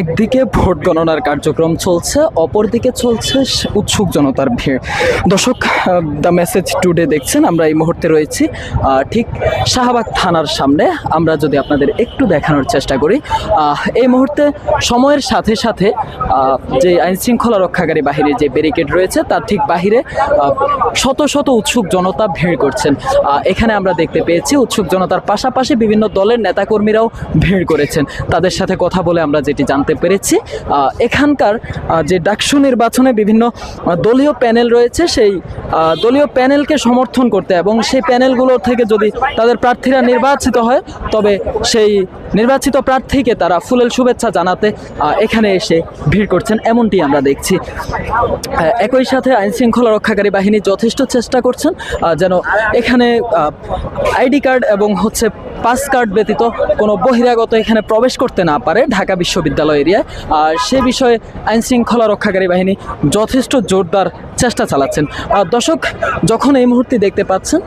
একদিকে ভোট গণনার কার্যক্রম চলছে, অপরদিকে চলছে উৎসুক জনতার ভিড়। দর্শক, দ্য মেসেজ টুডে দেখছেন, আমরা এই মুহূর্তে রয়েছি ঠিক শাহবাগ থানার সামনে। আমরা যদি আপনাদের একটু দেখানোর চেষ্টা করি, এই মুহূর্তে সময়ের সাথে সাথে যে আইন শৃঙ্খলা রক্ষাকারী বাহিনীর যে ব্যারিকেড রয়েছে তার ঠিক বাহিরে শত শত উৎসুক জনতা ভিড় করছেন। এখানে আমরা দেখতে পেয়েছি উৎসুক জনতার পাশাপাশি বিভিন্ন দলের নেতাকর্মীরাও ভিড় করেছেন। তাদের সাথে কথা বলে আমরা যেটি জানতে পেরেছি, এখানকার যে ডাকসু নির্বাচনে বিভিন্ন দলীয় প্যানেল রয়েছে, সেই দলীয় প্যানেলকে সমর্থন করতে এবং সেই প্যানেলগুলোর থেকে যদি তাদের প্রার্থীরা নির্বাচিত হয়, তবে সেই নির্বাচিত প্রার্থীকে তারা ফুলেল শুভেচ্ছা জানাতে এখানে এসে ভিড় করছেন, এমনটি আমরা দেখছি। একই সাথে আইন শৃঙ্খলা রক্ষাকারী বাহিনী যথেষ্ট চেষ্টা করছেন যেন এখানে আইডি কার্ড এবং পাস কার্ড ব্যতীত কোনো বহিরাগত এখানে প্রবেশ করতে না পারে ঢাকা বিশ্ববিদ্যালয় এরিয়ায়। সে বিষয়ে আইন শৃঙ্খলা রক্ষাকারী বাহিনী যথেষ্ট জোরদার চেষ্টা চালাচ্ছেন। দর্শক, যখন এই মুহূর্তে দেখতে পাচ্ছেন,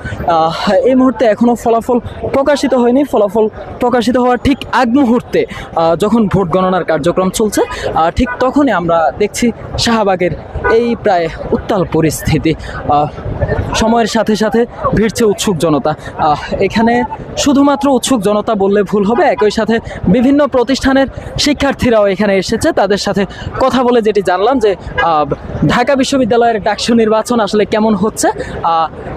এই মুহূর্তে এখনও ফলাফল প্রকাশিত হয়নি। ফলাফল প্রকাশিত হওয়ার ঠিক আগ মুহূর্তে যখন ভোট গণনার কার্যক্রম চলছে, ঠিক তখনই আমরা দেখছি শাহবাগের এই প্রায় উত্তাল পরিস্থিতি। সময়ের সাথে সাথে ভিড়ছে উৎসুক জনতা। এখানে শুধুমাত্র উৎসুক জনতা বললে ভুল হবে, একই সাথে বিভিন্ন প্রতিষ্ঠানের শিক্ষার্থীরাও এখানে এসেছে। তাদের সাথে কথা বলে যেটি জানলাম যে ঢাকা বিশ্ববিদ্যালয়ের ডাকসু নির্বাচন আসলে কেমন হচ্ছে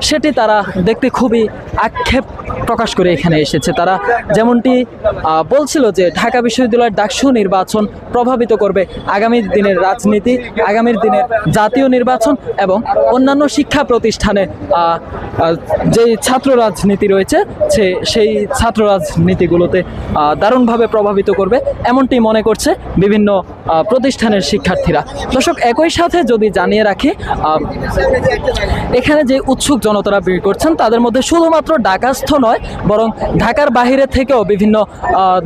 সেটি তারা দেখতে খুবই আক্ষেপ প্রকাশ করে এখানে এসেছে। তারা যেমনটি বলছিল যে ঢাকা বিশ্ববিদ্যালয়ের ডাকসু নির্বাচন প্রভাবিত করবে আগামী দিনের রাজনীতি, আগামী দিনের জাতীয় নির্বাচন এবং অন্যান্য শিক্ষা প্রতিষ্ঠানে যে ছাত্র রাজনীতি রয়েছে সেই ছাত্র রাজনীতিগুলোতে দারুণভাবে প্রভাবিত করবে, এমনটি মনে করছে বিভিন্ন প্রতিষ্ঠানের শিক্ষার্থীরা। দর্শক, একই সাথে যদি জানিয়ে রাখি, এখানে যে উৎসুক জনতারা ভিড় করছেন তাদের মধ্যে শুধুমাত্র ঢাকাস্থ নয়, বরং ঢাকার বাইরে থেকেও বিভিন্ন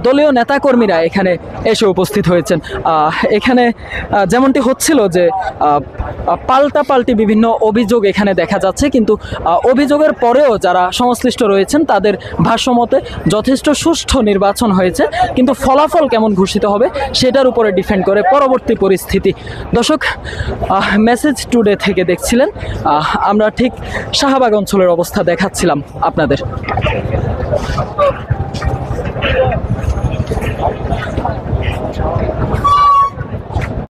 দলীয় নেতাকর্মীরা এখানে এসে উপস্থিত হয়েছেন। এখানে যেমনটি হচ্ছিল যে পাল্টাপাল্টি বিভিন্ন অভিযোগ এখানে দেখা যাচ্ছে, কিন্তু অভিযোগের পরেও যারা সংশ্লিষ্ট রয়েছেন তাদের ভাষ্যমতে যথেষ্ট সুষ্ঠু নির্বাচন হয়েছে, কিন্তু ফলাফল কেমন ঘোষিত হবে সেটার উপরে ডিপেন্ড করে পরবর্তী পরিস্থিতি। দর্শক, মেসেজ টুডে থেকে দেখছিলেন, আমরা ঠিক শাহবাগ অঞ্চলের অবস্থা দেখাচ্ছিলাম আপনাদের।